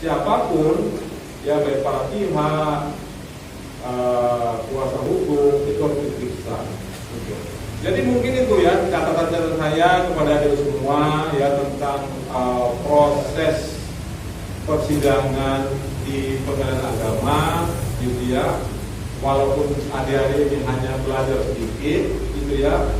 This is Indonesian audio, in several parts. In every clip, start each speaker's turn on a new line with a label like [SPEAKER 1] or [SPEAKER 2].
[SPEAKER 1] siapapun ya, baik para pihak, kuasa hukum itu harus diperiksa. Jadi mungkin itu ya catatan saya kepada adik semua ya tentang proses persidangan di pengadilan agama gitu ya. Walaupun adik-adik ini hanya belajar sedikit gitu ya,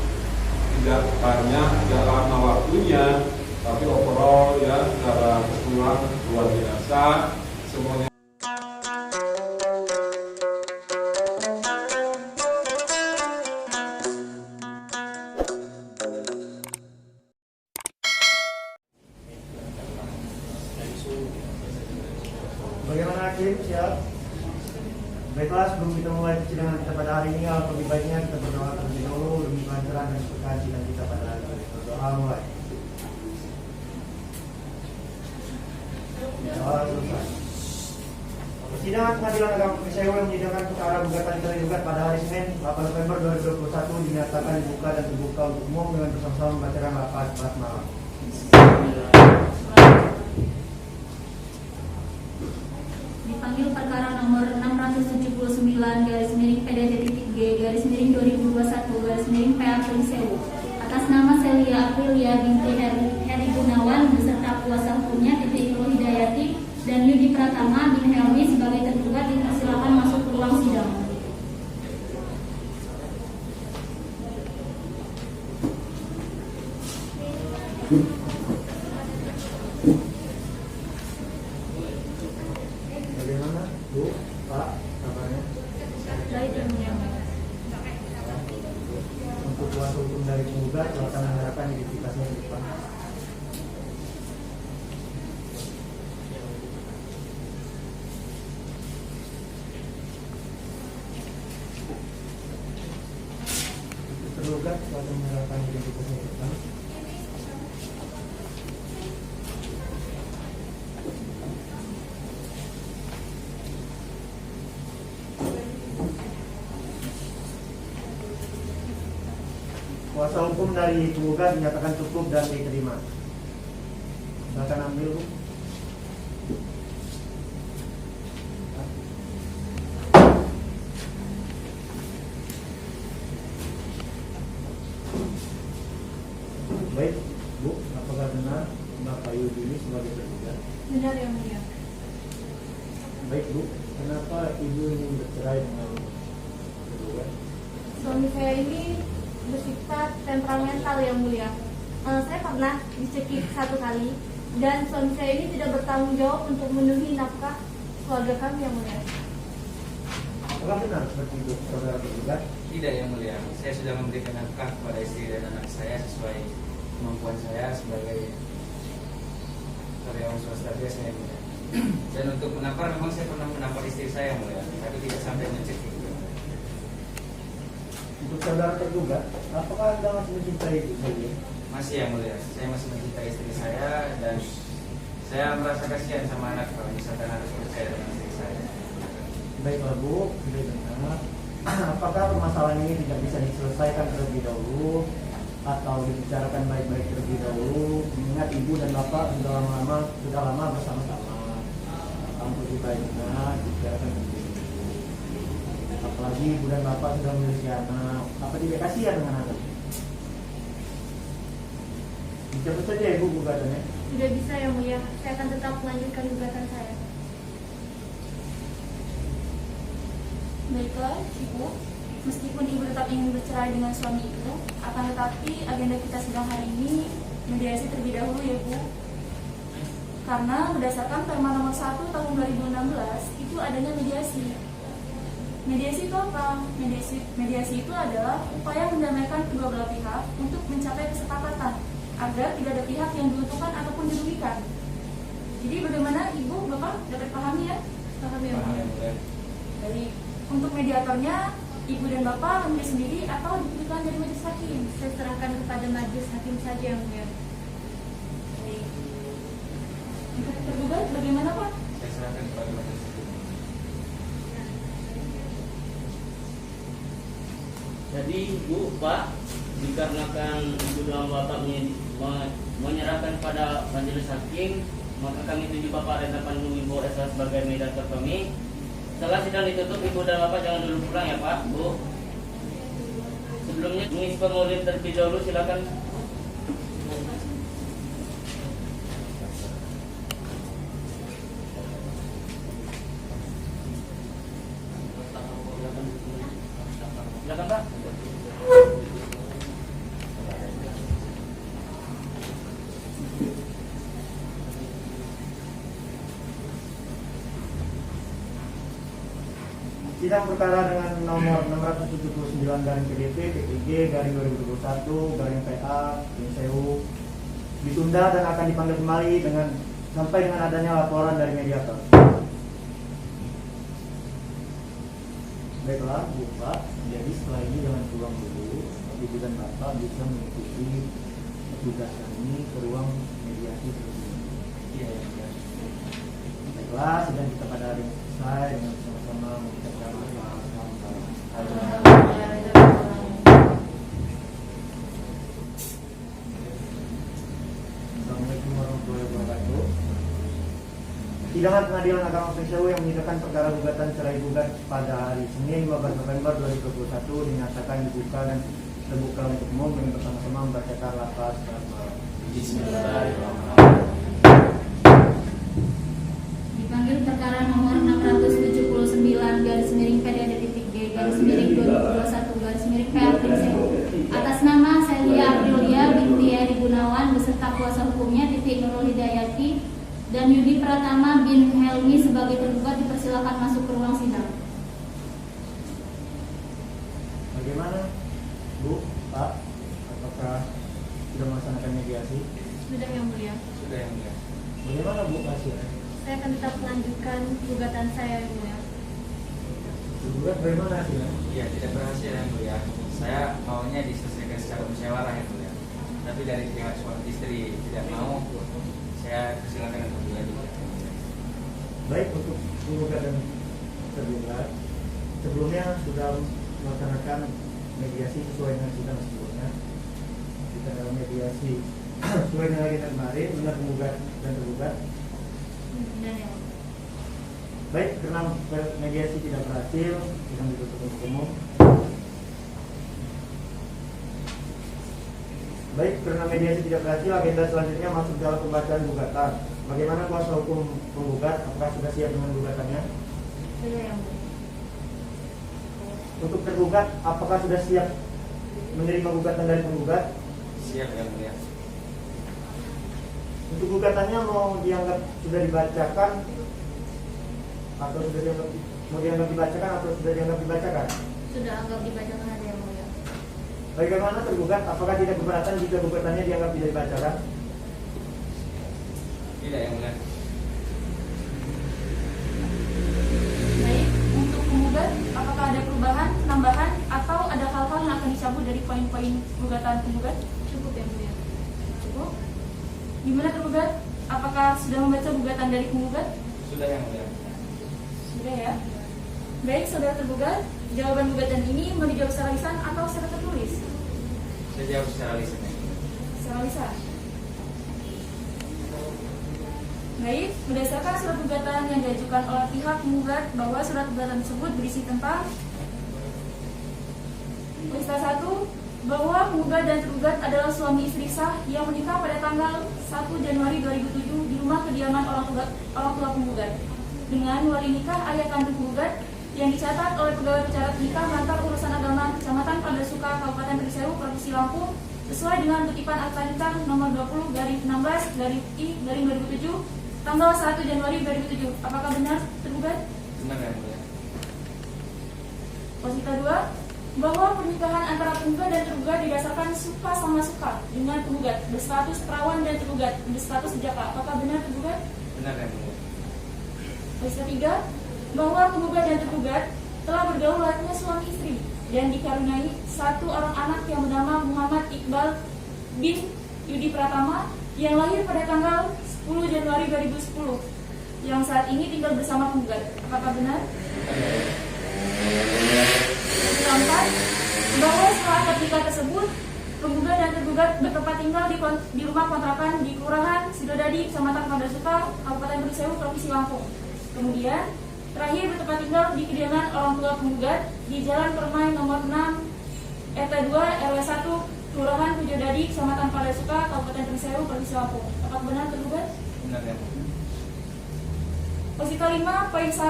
[SPEAKER 1] tidak banyak, tidak lama waktunya, tapi overall ya secara keseluruhan luar biasa semuanya.
[SPEAKER 2] Bagaimana hakim? Siap? Baiklah, sebelum kita mulai persidangan kita pada hari ini, lebih baiknya kita berdoa terlebih dahulu demi kelancaran dan keberkahan sidang kita pada hari ini. Berdoa mulai. Doa selesai. Persidangan Pengadilan Agama Kesewa yang menyidangkan perkara gugatan tergugat pada hari Senin 8 November 2021 dinyatakan dibuka dan terbuka untuk umum dengan bersama-sama membacakan lafaz basmalah.
[SPEAKER 3] Dipanggil perkara nomor 679/PDT-G/2021/PA atas nama Celia Aprilia binti Heri Gunawan beserta kuasa hukumnya Titi Nur Hidayati dan Yudi Pratama bin Helmi sebagai tergugat dipersilakan masuk ke ruang sidang.
[SPEAKER 2] Bagaimana, Bu, Pak, kabarnya?
[SPEAKER 3] Baik, Yang Mulia.
[SPEAKER 2] Untuk kuasa hukum dari penggugat, silakan mengharapkan identitasnya di depan. Tergugat, silakan mengharapkan identitasnya di depan. Kuasa hukum dari penggugat dinyatakan cukup dan diterima. Silakan ambil, Bu. Baik, Bu, apakah benar Bapak Yudi sebagai tergugat?
[SPEAKER 3] Benar, Yang Mulia.
[SPEAKER 2] Baik, Bu, kenapa Ibu ingin bercerai dengan tergugat?
[SPEAKER 3] Suami saya ini bersifat temperamental, Yang Mulia. Saya pernah dicekik 1 kali dan suami saya ini tidak bertanggung jawab untuk memenuhi nafkah keluarga kami, Yang Mulia.
[SPEAKER 2] Apakah benar seperti itu, saudara tergugat?
[SPEAKER 4] Tidak, Yang Mulia. Saya sudah memberikan nafkah kepada istri dan anak saya sesuai kemampuan saya sebagai karyawan swasta biasa, Yang Mulia. Dan untuk menampar, memang saya pernah menampar istri saya, Yang Mulia, tapi tidak sampai mencekik.
[SPEAKER 2] Untuk saudara tergugat, apakah Anda masih mencintai ibu saya?
[SPEAKER 4] Masih, Yang Mulia. Saya masih mencintai istri saya dan saya merasa kasihan sama anak kalau misalkan harus percaya dengan istri saya.
[SPEAKER 2] Baiklah, Bu, sudah benar. Apakah permasalahan ini tidak bisa diselesaikan terlebih dahulu atau dibicarakan baik-baik terlebih dahulu? Mengingat Ibu dan Bapak sudah lama bersama-sama. Untuk baiknya dibicarakan terlebih dahulu. Apalagi Ibu dan Bapak sudah memiliki anak. Apa tidak kasihan dengan anak? Dicabut saja Ibu gugatannya.
[SPEAKER 3] Tidak bisa, Yang Mulia. Saya akan tetap melanjutkan gugatan saya. Baiklah, Ibu. Meskipun Ibu tetap ingin bercerai dengan suami Ibu, akan tetapi agenda kita sedang hari ini mediasi terlebih dahulu, ya Bu. Karena berdasarkan Perma nomor 1 tahun 2016 itu adanya mediasi. Mediasi itu apa? Mediasi itu adalah upaya mendamaikan kedua belah pihak untuk mencapai kesepakatan agar tidak ada pihak yang diuntungkan ataupun dirugikan. Jadi bagaimana Ibu, Bapak dapat pahami ya? Pahami ya, Bu. Jadi untuk mediatornya Ibu dan Bapak memilih sendiri atau dipilihkan dari majelis hakim? Saya serahkan kepada majelis hakim saja, Yang Mulia. Untuk tergugat bagaimana, Pak?
[SPEAKER 4] Saya serahkan kepada majelis hakim.
[SPEAKER 5] Jadi Bu, Pak, dikarenakan Ibu dan Bapak menyerahkan pada majelis hakim, maka kami tuju Bapak dan 8 Ibu Ibu Esa sebagai mediator kami. Setelah sidang ditutup, Ibu dan Bapak jangan dulu pulang ya Pak, Bu. Sebelumnya mengisi formulir terlebih dahulu, silakan. Silakan Pak.
[SPEAKER 2] Sidang perkara dengan nomor 679 garing PDP PPG garing 2021 garing PA PSEU ditunda dan akan dipanggil kembali sampai dengan adanya laporan dari mediator. Baiklah, Bu Pak, jadi setelah ini jangan pulang dulu, tapi Ibu dan Bapak bisa mengikuti tugas kami ke ruang mediasi terlebih.
[SPEAKER 4] Iya, ya.
[SPEAKER 2] Baiklah, sidang kita pada hari ini selesai dengan sama-sama mengucapkan Assalamualaikum warahmatullahi wabarakatuh. Sidangan Pengadilan Agama PSEU yang menyidangkan perkara gugatan cerai gugat pada hari Senin 15 November 2021 dinyatakan dibuka dan terbuka untuk umum dengan bersama-sama membacakan lafaz basmalah.
[SPEAKER 4] Bismillahirrahmanirrahim.
[SPEAKER 6] Dipanggil perkara nomor 679/PDAD.G/2021/PA atas nama Celia Aprilia binti Eri Gunawan beserta kuasa hukumnya Titik Nurul Hidayati dan Yudi Pratama bin Helmi sebagai tergugat dipersilakan masuk ke ruang sidang.
[SPEAKER 2] Bagaimana, Bu, Pak? Apakah sudah melaksanakan mediasi?
[SPEAKER 7] Sudah yang mulia.
[SPEAKER 4] Sudah yang mulia.
[SPEAKER 2] Bagaimana, Bu, hasilnya?
[SPEAKER 7] Saya akan tetap melanjutkan gugatan saya yang mulia.
[SPEAKER 2] Gugat bagaimana hasilnya?
[SPEAKER 4] Iya, tidak berhasil yang mulia. Saya maunya diselesaikan secara musyawarah yang mulia. Tapi dari pihak suami istri tidak mau, saya persilakan untuk dilanjutkan.
[SPEAKER 2] Baik, untuk penggugat dan tergugat, sebelumnya sudah melaksanakan mediasi sesuai dengan sidang sebelumnya. Kita dalam mediasi sesuai dengan agenda kemarin, benar penggugat dan tergugat.
[SPEAKER 6] Dan yang
[SPEAKER 2] Baik, karena mediasi tidak berhasil, sidang ditutup untuk umum. Baik, karena mediasi tidak berhasil, agenda selanjutnya masuk dalam pembacaan gugatan. Bagaimana kuasa hukum penggugat? Apakah sudah siap dengan gugatannya?
[SPEAKER 6] sudah yang mulia.
[SPEAKER 2] Untuk tergugat, apakah sudah siap menerima gugatan dari penggugat?
[SPEAKER 4] Siap yang mulia.
[SPEAKER 2] Untuk gugatannya mau dianggap sudah dibacakan atau sudah dianggap dibacakan atau sudah dianggap dibacakan?
[SPEAKER 6] Sudah anggap dibacakan ada yang mulia.
[SPEAKER 2] Bagaimana tergugat? Apakah tidak keberatan jika gugatannya dianggap tidak dibacakan?
[SPEAKER 4] Tidak yang mulia.
[SPEAKER 3] Baik, untuk penggugat, apakah ada perubahan, penambahan, atau ada hal-hal yang akan dicabut dari poin-poin gugatan penggugat?
[SPEAKER 7] Cukup yang mulia.
[SPEAKER 3] Cukup. Gimana tergugat? Apakah sudah membaca gugatan dari penggugat?
[SPEAKER 4] Sudah yang mulia.
[SPEAKER 3] Sudah ya. Baik, saudara tergugat, jawaban gugatan ini mau dijawab secara lisan atau secara tertulis?
[SPEAKER 4] Saya jawab secara lisan.
[SPEAKER 3] Secara lisan. Baik, berdasarkan surat gugatan yang diajukan oleh pihak penggugat bahwa surat gugatan tersebut berisi tentang Lista 1, bahwa penggugat dan tergugat adalah suami istri sah yang menikah pada tanggal 1 Januari 2007 di rumah kediaman orang tua penggugat dengan wali nikah ayah kandung penggugat yang dicatat oleh pegawai pencatat nikah Kantor Urusan Agama Kecamatan Padasuka Kabupaten Perseu Provinsi Lampung sesuai dengan kutipan akta nikah nomor 20/16/I/2007 tanggal 1 Januari 2007. Apakah benar tergugat?
[SPEAKER 4] Benar yang mulia.
[SPEAKER 3] Posita 2, bahwa pernikahan antara penggugat dan tergugat didasarkan suka sama suka dengan penggugat berstatus perawan dan tergugat berstatus jaka. Apakah benar tergugat?
[SPEAKER 4] Benar yang mulia.
[SPEAKER 3] Posita 3, bahwa penggugat dan tergugat telah bergaul layaknya suami istri dan dikaruniai satu orang anak yang bernama Muhammad Iqbal bin Yudi Pratama yang lahir pada tanggal 10 Januari 2010 yang saat ini tinggal bersama penggugat. Apakah benar? Posita 4, bahwa setelah akad nikah tersebut penggugat dan tergugat bertempat tinggal di rumah kontrakan di Kelurahan Sidodadi, Kecamatan Padasuka, Kabupaten Berisewu, Provinsi Lampung. Kemudian terakhir bertempat tinggal di kediaman orang tua penggugat di Jalan Permai nomor 6 RT 2 RW 1 Kelurahan Sidodadi, Kecamatan Padasuka, Kabupaten Berisewu, Provinsi Lampung. Apakah benar tergugat?
[SPEAKER 4] Benar ya.
[SPEAKER 3] Posisi kelima, poin 1,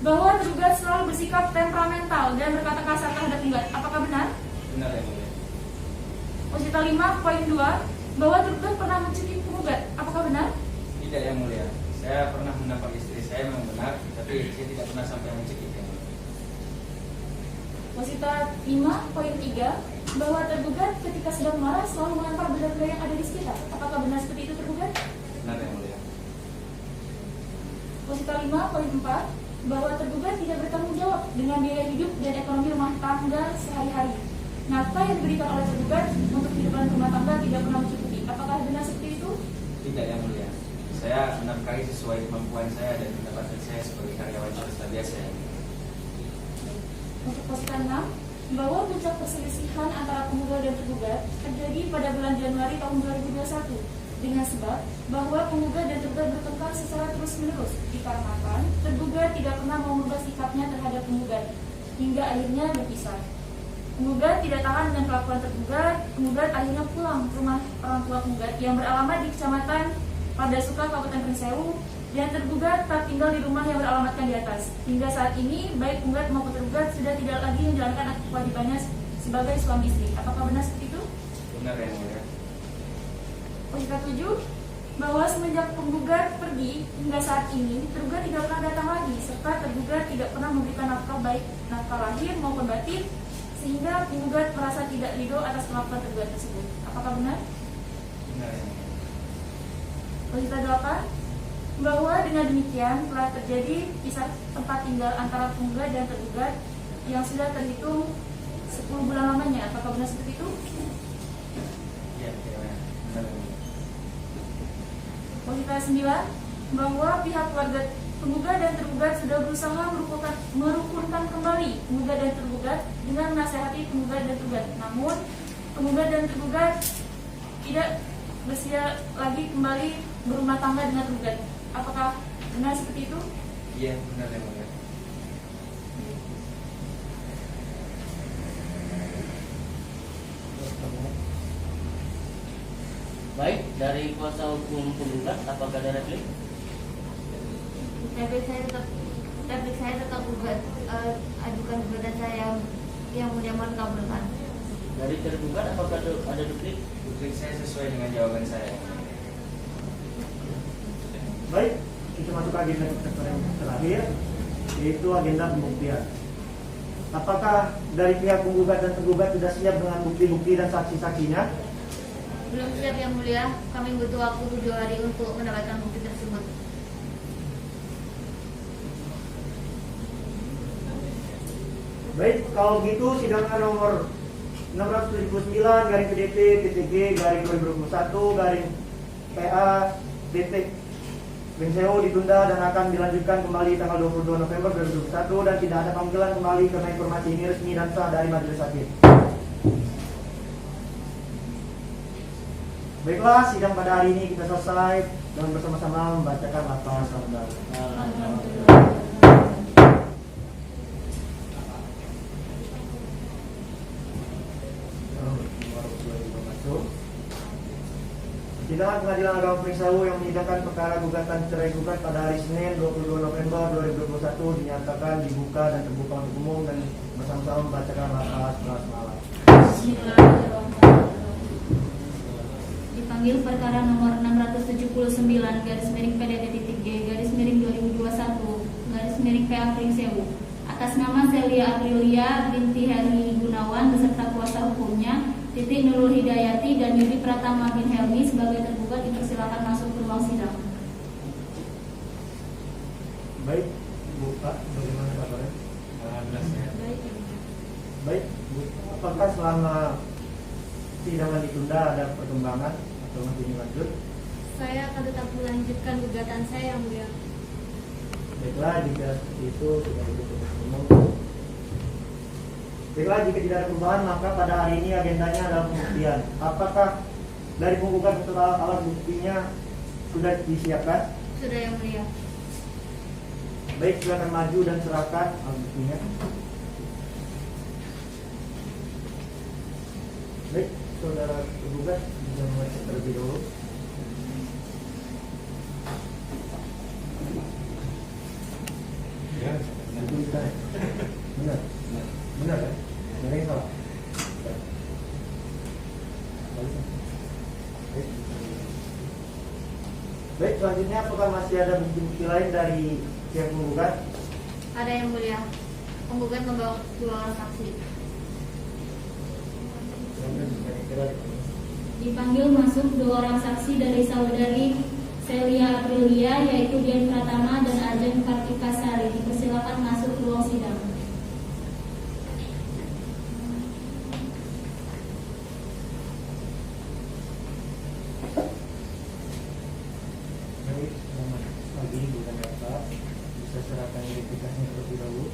[SPEAKER 3] bahwa tergugat selalu bersikap temperamental dan berkata kasar terhadap penggugat. Apakah benar?
[SPEAKER 4] Benar ya mulia.
[SPEAKER 3] Posisi kelima, poin 2, bahwa tergugat pernah mencekik penggugat. Apakah benar?
[SPEAKER 4] Tidak yang mulia. Saya pernah mendapat istri saya memang benar, tapi saya tidak pernah sampai mencekik yang mulia.
[SPEAKER 3] Posisi 5, poin 3, bahwa tergugat ketika sedang marah selalu melempar benda-benda yang ada di sekitar. Apakah benar seperti itu tergugat?
[SPEAKER 4] Benar yang mulia.
[SPEAKER 3] Posisi 5, poin 4, bahwa tergugat tidak bertanggung jawab dengan biaya hidup dan ekonomi rumah tangga sehari-hari. Nafkah yang diberikan oleh tergugat untuk kehidupan rumah tangga tidak pernah mencukupi. Apakah benar seperti itu?
[SPEAKER 4] Tidak yang mulia. Saya menafkahi sesuai kemampuan saya dan pendapatan saya sebagai karyawan swasta biasa.
[SPEAKER 3] Untuk posisi 6, bahwa puncak perselisihan antara penggugat dan tergugat terjadi pada bulan Januari tahun 2021 dengan sebab bahwa penggugat dan tergugat bertengkar secara terus-menerus dikarenakan tergugat tidak pernah mau merubah sikapnya terhadap penggugat hingga akhirnya berpisah. Penggugat tidak tahan dengan kelakuan tergugat, penggugat akhirnya pulang ke rumah orang tua penggugat yang beralamat di Kecamatan Padasuka, Kabupaten Berisewu, dan tergugat tak tinggal di rumah yang beralamatkan di atas. Hingga saat ini, baik penggugat maupun tergugat sudah tidak lagi menjalankan kewajibannya sebagai suami istri. Apakah benar seperti itu?
[SPEAKER 4] Benar yang mulia.
[SPEAKER 3] Posisi 7, bahwa semenjak penggugat pergi hingga saat ini, tergugat tidak pernah datang lagi, serta tergugat tidak pernah memberikan nafkah baik nafkah lahir maupun batin, sehingga penggugat merasa tidak ridho atas kelakuan tergugat tersebut. Apakah benar?
[SPEAKER 4] Benar yang mulia.
[SPEAKER 3] Posisi 8, bahwa dengan demikian telah terjadi pisah tempat tinggal antara penggugat dan tergugat yang sudah terhitung 10 bulan lamanya. Apakah benar seperti itu?
[SPEAKER 4] Iya, benar.
[SPEAKER 3] Posisi 9, bahwa pihak keluarga penggugat dan tergugat sudah berusaha merukunkan kembali penggugat dan tergugat dengan menasihati penggugat dan tergugat. Namun, penggugat dan tergugat tidak bersedia lagi kembali berumah tangga dengan tergugat. Apakah benar seperti itu?
[SPEAKER 4] Iya, benar yang mulia.
[SPEAKER 5] Baik, dari kuasa hukum penggugat, apakah ada replik?
[SPEAKER 6] Replik saya tetap gugat, ajukan gugatan saya yang mulia mohon kabulkan.
[SPEAKER 5] Dari tergugat, apakah ada replik?
[SPEAKER 4] Replik saya sesuai dengan jawaban saya.
[SPEAKER 2] Baik, kita masuk ke agenda yang terakhir, yaitu agenda pembuktian. Apakah dari pihak penggugat dan tergugat sudah siap dengan bukti-bukti dan saksi-saksinya?
[SPEAKER 6] Belum siap yang mulia, kami butuh waktu 7 hari untuk mendapatkan bukti tersebut.
[SPEAKER 2] Baik, kalau gitu sidang nomor 679/DT/PTG/2021/PA Berisewu ditunda dan akan dilanjutkan kembali tanggal 22 November 2021 dan tidak ada panggilan kembali karena informasi ini resmi dan sah dari majelis hakim. Baiklah, sidang pada hari ini kita selesai dan bersama-sama membacakan lafaz saudara. Sidang Pengadilan Agama Berisewu yang menyidangkan perkara gugatan cerai gugat pada hari Senin 22 November 2021 dinyatakan dibuka dan terbuka untuk umum dan bersama-sama membacakan lafaz basmalah.
[SPEAKER 3] Bismillahirrahmanirrahim.
[SPEAKER 6] Dipanggil perkara nomor 679/PDT-G/2021/PA Berisewu atas nama Celia Aprilia binti Heri Gunawan beserta kuasa hukumnya Titik Nurul Hidayati dan Yudi Pratama bin Helmi sebagai tergugat dipersilakan masuk ke ruang sidang.
[SPEAKER 2] Baik, Bu, Pak, bagaimana kabarnya?
[SPEAKER 4] Alhamdulillah sehat.
[SPEAKER 2] Baik, Bu, apakah selama sidang ditunda ada perkembangan atau masih dilanjut?
[SPEAKER 7] Saya akan tetap melanjutkan gugatan saya yang mulia.
[SPEAKER 2] Baiklah, jika seperti itu sudah ditutup umum. Baiklah, jika tidak ada perubahan maka pada hari ini agendanya adalah pembuktian. Apakah dari penggugat untuk alat buktinya sudah disiapkan?
[SPEAKER 7] Sudah yang mulia.
[SPEAKER 2] Baik, silakan maju dan serahkan alat buktinya. Baik, saudara penggugat bisa memeriksa terlebih dahulu.
[SPEAKER 1] Ya.
[SPEAKER 2] Nanti kita benar, benar kan? Benar yang salah. Baik. Baik, selanjutnya apakah masih ada bukti-bukti lain dari pihak penggugat?
[SPEAKER 7] Ada yang mulia. Penggugat membawa 2 orang saksi.
[SPEAKER 6] Dipanggil masuk 2 orang saksi dari saudari Celia Aprilia, yaitu Dian Pratama dan Ajeng Kartika Sari. Dipersilakan masuk ke ruang sidang.
[SPEAKER 2] Baik, selamat pagi Bu dan Bapak. Bisa serahkan identitasnya terlebih dahulu.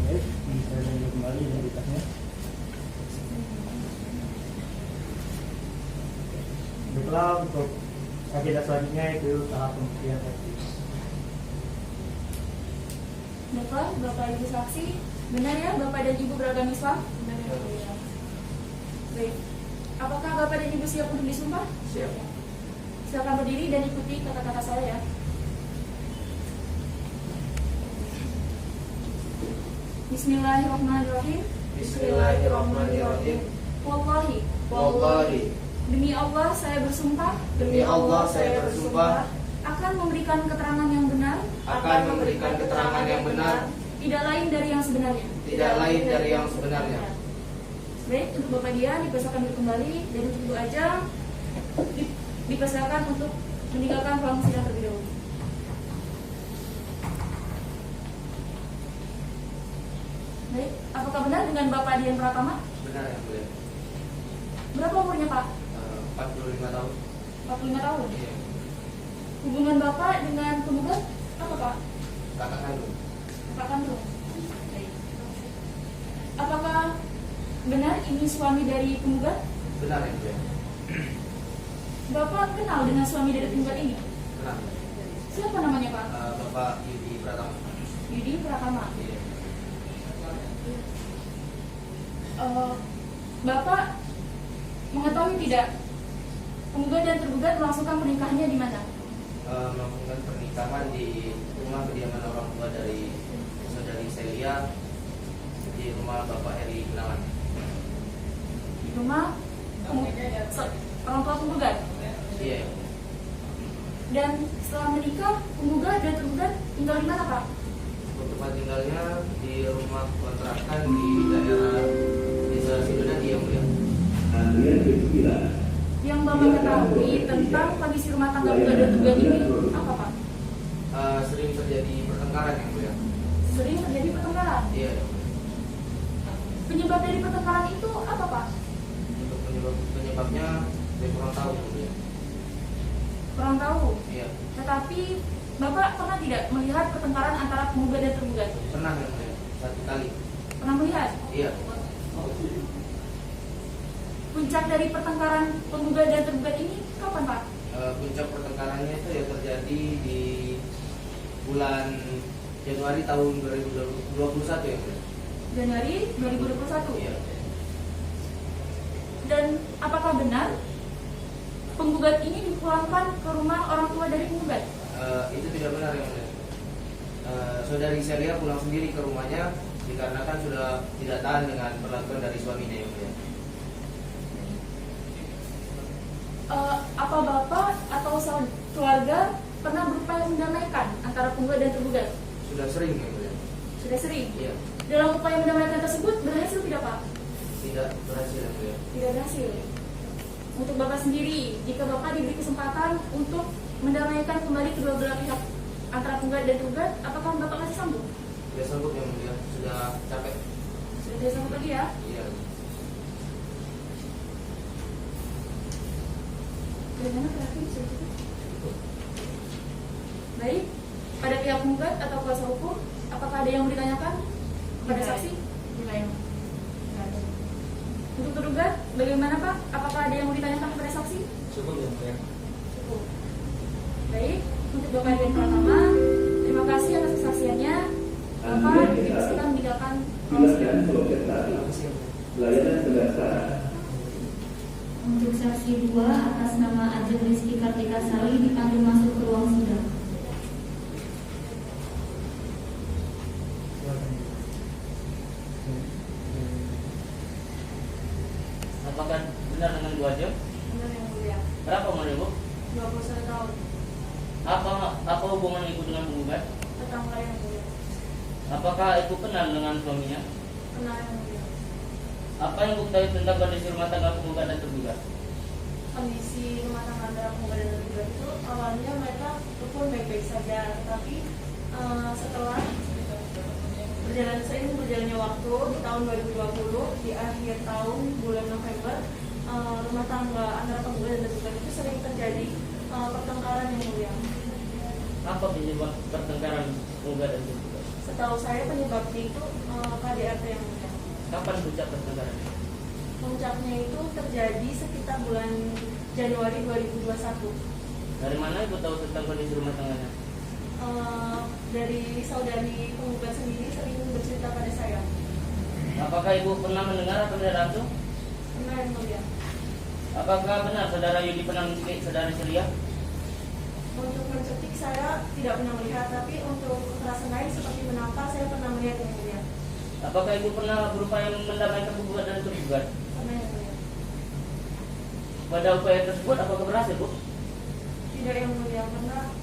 [SPEAKER 2] Baik, bisa diambil kembali identitasnya. Baiklah, untuk agenda selanjutnya itu tahap pembuktian saksi.
[SPEAKER 3] Bapak, Bapak Ibu saksi, benar ya Bapak dan Ibu beragama Islam?
[SPEAKER 7] Benar yang mulia.
[SPEAKER 3] Baik. Apakah Bapak dan Ibu siap untuk disumpah?
[SPEAKER 4] Siap.
[SPEAKER 3] Silakan berdiri dan ikuti kata-kata saya ya. Bismillahirrahmanirrahim.
[SPEAKER 5] Bismillahirrahmanirrahim.
[SPEAKER 3] Wallahi. Demi Allah saya bersumpah.
[SPEAKER 5] Demi Allah saya bersumpah.
[SPEAKER 3] Akan memberikan keterangan yang benar.
[SPEAKER 5] Akan memberikan keterangan yang benar.
[SPEAKER 3] Tidak lain dari yang sebenarnya.
[SPEAKER 5] Tidak lain dari yang sebenarnya.
[SPEAKER 3] Baik, untuk Bapak Dian dipersilakan duduk kembali dan untuk Ibu Ajeng dipersilakan untuk meninggalkan ruang sidang terlebih dahulu. Baik, apakah benar dengan Bapak Dian Pratama?
[SPEAKER 5] Benar yang mulia.
[SPEAKER 3] Berapa umurnya Pak?
[SPEAKER 5] 45 tahun.
[SPEAKER 3] 45 tahun.
[SPEAKER 5] Iya.
[SPEAKER 3] Hubungan Bapak dengan penggugat apa Pak?
[SPEAKER 5] Kakak kandung.
[SPEAKER 3] Kakak kandung. Baik. Apakah benar ini suami dari penggugat?
[SPEAKER 5] Benar yang mulia.
[SPEAKER 3] Bapak kenal dengan suami dari penggugat ini?
[SPEAKER 5] Benar.
[SPEAKER 3] Siapa namanya Pak?
[SPEAKER 5] Bapak Yudi Pratama.
[SPEAKER 3] Yudi Pratama.
[SPEAKER 5] Iya.
[SPEAKER 3] Bapak mengetahui tidak penggugat dan tergugat melangsungkan pernikahannya di mana?
[SPEAKER 5] Melakukan pernikahan di rumah kediaman orang tua dari saudari Celia di rumah Bapak Heri Gunawan.
[SPEAKER 3] Di rumah orang tua penggugat.
[SPEAKER 5] Iya.
[SPEAKER 3] Dan setelah menikah, penggugat dan tergugat tinggal di mana Pak?
[SPEAKER 5] Untuk tempat tinggalnya di rumah kontrakan di daerah Desa Sidodadi yang mulia.
[SPEAKER 3] Yang Bapak ketahui tentang kondisi rumah tangga penggugat dan tergugat ini apa Pak?
[SPEAKER 5] Sering terjadi pertengkaran yang mulia.
[SPEAKER 3] Sering terjadi pertengkaran.
[SPEAKER 5] Iya.
[SPEAKER 3] Penyebab dari pertengkaran itu apa Pak?
[SPEAKER 5] Untuk penyebabnya saya kurang tahu yang mulia.
[SPEAKER 3] Kurang tahu.
[SPEAKER 5] Iya.
[SPEAKER 3] Tetapi Bapak pernah tidak melihat pertengkaran antara penggugat dan tergugat?
[SPEAKER 5] Pernah yang mulia. 1 kali.
[SPEAKER 3] Pernah melihat?
[SPEAKER 5] Iya.
[SPEAKER 3] Puncak dari pertengkaran penggugat dan tergugat ini kapan Pak?
[SPEAKER 5] Puncak pertengkarannya itu ya terjadi di bulan Januari tahun 2021 ya mulia.
[SPEAKER 3] Januari 2021.
[SPEAKER 5] Iya.
[SPEAKER 3] Dan apakah benar penggugat ini dipulangkan ke rumah orang tua dari penggugat?
[SPEAKER 5] Itu tidak benar yang mulia. Saudari Celia pulang sendiri ke rumahnya dikarenakan sudah tidak tahan dengan perlakuan dari suaminya yang mulia.
[SPEAKER 3] Apa Bapak atau keluarga pernah berupaya mendamaikan antara penggugat dan tergugat?
[SPEAKER 5] Sudah sering yang mulia.
[SPEAKER 3] Sudah sering.
[SPEAKER 5] Iya.
[SPEAKER 3] Dalam upaya mendamaikan tersebut berhasil tidak Pak?
[SPEAKER 5] Tidak berhasil yang mulia.
[SPEAKER 3] Tidak berhasil. Untuk Bapak sendiri, jika Bapak diberi kesempatan untuk mendamaikan kembali kedua belah pihak antara penggugat dan tergugat, apakah Bapak masih sanggup?
[SPEAKER 5] Tidak sanggup yang mulia. Sudah capek.
[SPEAKER 3] Sudah tidak sanggup lagi ya?
[SPEAKER 5] Iya.
[SPEAKER 3] Bagaimana berarti bisa gitu? Baik, pada pihak penggugat atau kuasa hukum, apakah ada yang mau ditanyakan pada saksi? Tidak ya. Untuk tergugat, bagaimana Pak? Apakah ada yang mau ditanyakan kepada saksi?
[SPEAKER 4] Cukup yang mulia.
[SPEAKER 3] Cukup. Baik, untuk Bapak yang pertama, terima kasih atas kesaksiannya. Bapak dipastikan meninggalkan ruang sidang.
[SPEAKER 6] Untuk saksi 2 atas nama Ajeng Rizky Kartika Sari dipanggil masuk ke ruang sidang.
[SPEAKER 5] Apakah benar dengan 2 jam?
[SPEAKER 3] Benar yang mulia.
[SPEAKER 5] Berapa umur ibu?
[SPEAKER 3] 21 tahun.
[SPEAKER 5] Apa hubungan ibu dengan penggugat?
[SPEAKER 3] Tetangga yang mulia.
[SPEAKER 5] Apakah ibu kenal dengan suaminya?
[SPEAKER 3] Kenal yang mulia.
[SPEAKER 5] Apa yang ibu ketahui tentang kondisi rumah tangga penggugat dan tergugat?
[SPEAKER 3] Kondisi rumah tangga antara penggugat dan tergugat itu awalnya mereka rukun baik-baik saja, tetapi setelah berjalannya waktu di tahun 2020 di akhir tahun bulan November, rumah tangga antara penggugat dan tergugat itu sering terjadi pertengkaran yang mulia.
[SPEAKER 5] Apa penyebab pertengkaran penggugat dan tergugat?
[SPEAKER 3] Setahu saya penyebabnya itu KDRT yang mulia.
[SPEAKER 5] Kapan puncak pertengkaran?
[SPEAKER 3] Puncaknya itu terjadi sekitar bulan Januari 2021.
[SPEAKER 5] Dari mana ibu tahu tentang kondisi rumah tangganya?
[SPEAKER 3] Dari saudari penggugat sendiri sering bercerita pada saya.
[SPEAKER 5] Apakah ibu pernah mendengar atau melihat langsung?
[SPEAKER 3] Pernah yang mulia.
[SPEAKER 5] Apakah benar saudara Yudi pernah mencekik saudara Celia?
[SPEAKER 3] Untuk mencetik saya tidak pernah melihat, tapi untuk kekerasan lain seperti menampar saya pernah melihat yang mulia.
[SPEAKER 5] Apakah ibu pernah berupaya mendamaikan penggugat dan tergugat?
[SPEAKER 3] Pernah yang mulia.
[SPEAKER 5] Pada upaya tersebut apakah berhasil bu?
[SPEAKER 3] Tidak yang mulia, karena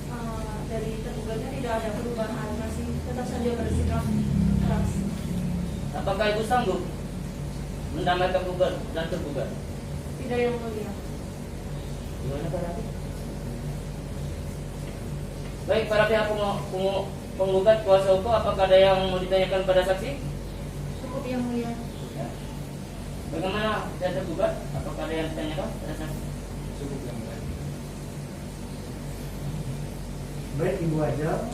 [SPEAKER 3] dari tergugatnya tidak ada perubahan, masih tetap saja bersikap keras.
[SPEAKER 5] Apakah ibu sanggup mendamaikan penggugat dan tergugat?
[SPEAKER 3] Tidak yang mulia.
[SPEAKER 5] Gimana Pak Rafi? Baik, para pihak penggugat kuasa hukum, apakah ada yang mau ditanyakan pada saksi?
[SPEAKER 3] Cukup yang mulia.
[SPEAKER 5] Ya. Bagaimana pihak tergugat? Apakah ada yang ditanyakan pada saksi?
[SPEAKER 4] Cukup yang mulia.
[SPEAKER 2] Baik Ibu Ajeng,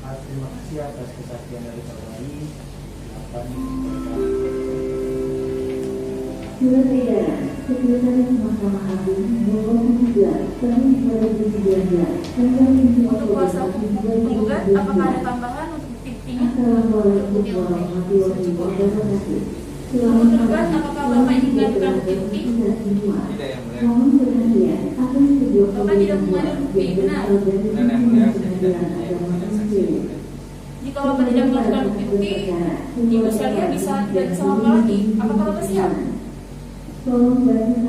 [SPEAKER 2] terima kasih atas kesaksian dari saudari.
[SPEAKER 8] Surat edaran Sekretaris Mahkamah Agung Nomor 13 Tahun 2019 tanggal 5
[SPEAKER 3] Untuk kuasa hukum penggugat, apakah ada tambahan untuk bukti-buktinya?
[SPEAKER 8] Assalamualaikum warahmatullahi wabarakatuh.
[SPEAKER 3] Untuk tergugat, apakah Bapak ingin mengajukan bukti-bukti?
[SPEAKER 4] Tidak yang mulia.
[SPEAKER 8] Mohon perhatian akan sebuah
[SPEAKER 3] Bapak tidak mengajukan bukti, benar?
[SPEAKER 4] Benar yang mulia. Saya tidak punya saksi.
[SPEAKER 3] Jika Bapak tidak melakukan bukti-bukti, Ibu Celia bisa tidak sama Bapak lagi. Apakah Bapak siap?
[SPEAKER 8] Tolong bantu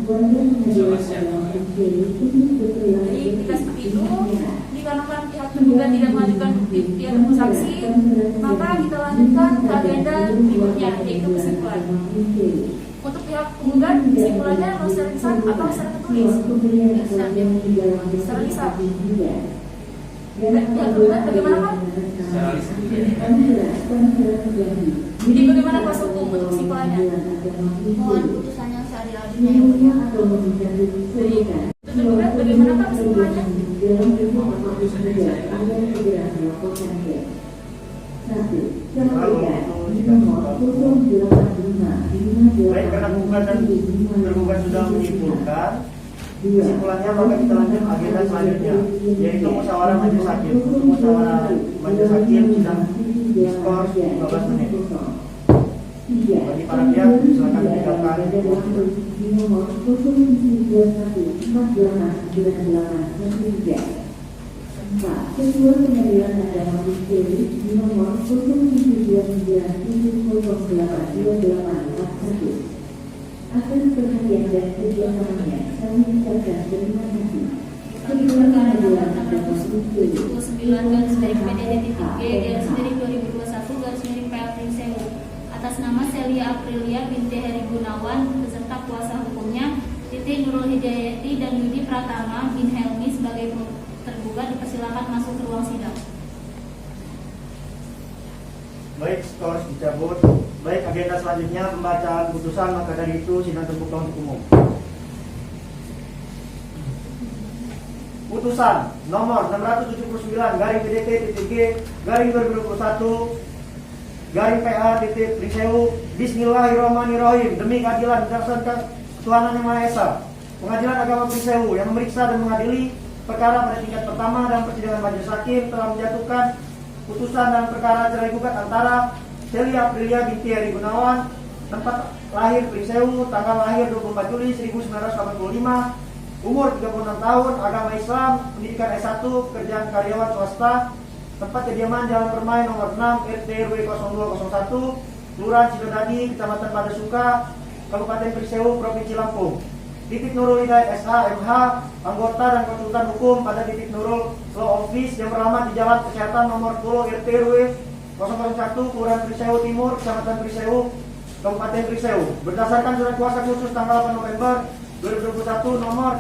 [SPEAKER 8] kami warga
[SPEAKER 4] Sama siapa?
[SPEAKER 3] Jadi jika seperti itu, dikarenakan pihak tergugat tidak mengajukan bukti ataupun saksi, maka kita lanjutkan ke agenda berikutnya, yaitu kesimpulan. Untuk pihak penggugat, kesimpulannya harus secara lisan atau secara tertulis? Secara lisan. Dan pihak tergugat bagaimana Pak?
[SPEAKER 4] Secara lisan.
[SPEAKER 3] Jadi bagaimana kuasa hukum untuk kesimpulannya?
[SPEAKER 6] Mohon putusan yang seadil-adilnya yang mulia.
[SPEAKER 3] Jadi untuk tergugat bagaimana Pak kesimpulannya?
[SPEAKER 2] Baik, karena penggugat dan tergugat sudah menyimpulkan, kesimpulannya maka kita lanjut agenda selanjutnya, yaitu musyawarah majelis hakim. Untuk musyawarah majelis hakim sidang diskors 15 menit. Bagi para pihak silakan meninggalkan.
[SPEAKER 8] Nomor 0721489893. 4. Ketua Pengadilan Agama Misteri nomor 072970082841. Atas perhatian dan kerjasamanya kami ucapkan terima kasih. Ketua Pengadilan Agama Misteri
[SPEAKER 6] 79-PDDT3-2021-PL atas nama Celia Aprilia binti Heri Gunawan beserta kuasa hukumnya Titi Nurul Hidayati dan Yudi Pratama bin Helmi sebagai tergugat dipersilakan masuk ke ruang sidang.
[SPEAKER 2] Baik, skors dicabut. Baik, agenda selanjutnya pembacaan putusan, maka dari itu sidang terbuka untuk umum. Putusan nomor 679 garing PDT titik G garing 2021 garing PA titik Prisewu. Bismillahirrahmanirrahim. Demi keadilan berdasarkan ketuhanan yang Maha Esa, Pengadilan Agama Prisewu yang memeriksa dan mengadili perkara pada tingkat pertama dalam persidangan majelis hakim telah menjatuhkan putusan dalam perkara cerai gugat antara Celia Aprilia binti Heri Gunawan, tempat lahir Prisewu, tanggal lahir 24 Juli 1985, umur 36 tahun, agama Islam, pendidikan S1, pekerjaan karyawan swasta, tempat kediaman Jalan Permai nomor 6 RT RW 0201, Kelurahan Cidodadi, Kecamatan Padasuka, Kabupaten Prisewu, Provinsi Lampung. Titik Nurul Hidayat SH MH, anggota dan konsultan hukum pada Titik Nurul Law Office yang beralamat di Jalan Kesehatan nomor 10 RT RW 001, Kelurahan Prisewu Timur, Kecamatan Prisewu, Kabupaten Prisewu. Berdasarkan surat kuasa khusus tanggal 8 November 2021 nomor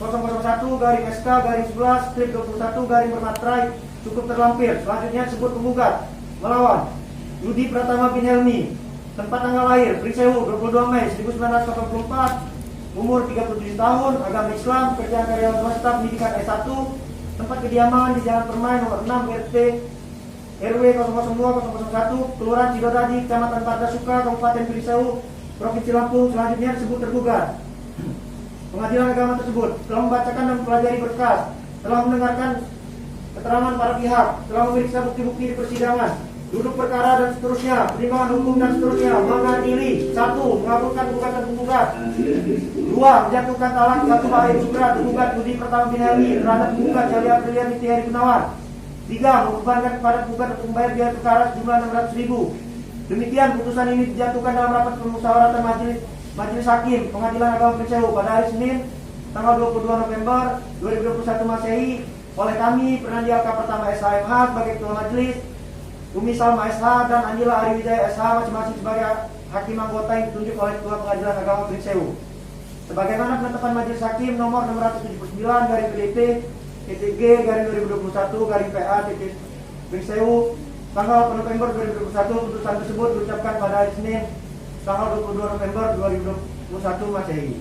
[SPEAKER 2] 001 garing SK garing 11 strip 21 garing bermaterai cukup terlampir. Selanjutnya sebut penggugat melawan Yudi Pratama bin Helmi, tempat tanggal lahir Prisewu 22 Mei 1984, umur 37 tahun, agama Islam, pekerjaan karyawan swasta, pendidikan S1, tempat kediaman di Jalan Permai nomor 6 RT RW 002-001, Kelurahan Cidodadi, Kecamatan Padasuka, Kabupaten Prisewu, Provinsi Lampung. Selanjutnya disebut tergugat. Pengadilan agama tersebut telah membacakan dan mempelajari berkas, telah mendengarkan keterangan para pihak, telah memeriksa bukti-bukti di persidangan, duduk perkara dan seterusnya, pertimbangan hukum dan seterusnya, mengadili. 1. Mengabulkan gugatan penggugat. 2. Menjatuhkan talak 1 hari surat penggugat Yudi Pratama bin Helmi terhadap penggugat Celia Aprilia binti Heri Gunawan. 3. Membebankan kepada penggugat untuk membayar biaya perkara sejumlah 600.000. Demikian putusan ini dijatuhkan dalam rapat permusyawaratan Majelis Hakim Pengadilan Agama Prisewu pada hari Senin tanggal 22 November 2021 Masehi oleh kami Pernandia K. Pertama SHMH sebagai Ketua Majelis, Umi Salma SH dan Anjila Ariwijaya SH masing-masing sebagai hakim anggota yang ditunjuk oleh Ketua Pengadilan Agama Prisewu. Sebagaimana penetapan Majelis Hakim nomor 679 garing PDT titik G garing 2021 garing PA titik Prisewu tanggal 8 November 2021, putusan tersebut diucapkan pada hari Senin tanggal 22 November 2021 Masehi.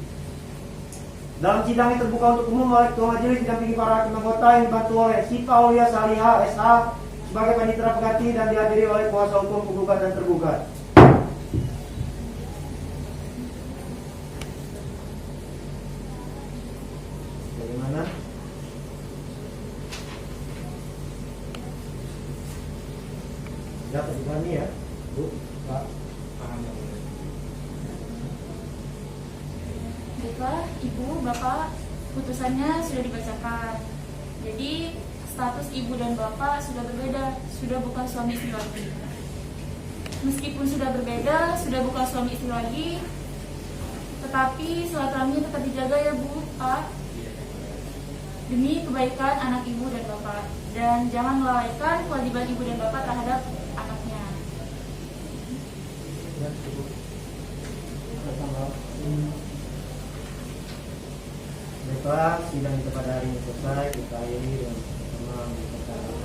[SPEAKER 2] Dalam sidang yang terbuka untuk umum oleh Ketua Majelis didampingi para hakim anggota yang dibantu oleh Syifa Aulia Saliha SH sebagai panitera pengganti dan dihadiri oleh kuasa hukum penggugat dan tergugat. Bagaimana? Dapat dipahami ya, Bu, Pak?
[SPEAKER 3] Baiklah, Ibu, Bapak, putusannya sudah dibacakan. Jadi status Ibu dan Bapak sudah berbeda, sudah bukan suami istri lagi. Meskipun sudah berbeda, sudah bukan suami istri lagi, tetapi silaturahminya tetap dijaga ya Bu, Pak, demi kebaikan anak Ibu dan Bapak, dan jangan melalaikan kewajiban Ibu dan Bapak terhadap anaknya.
[SPEAKER 2] Baiklah, sidang kita pada hari ini selesai. Kita akhiri dengan pertemuan perkara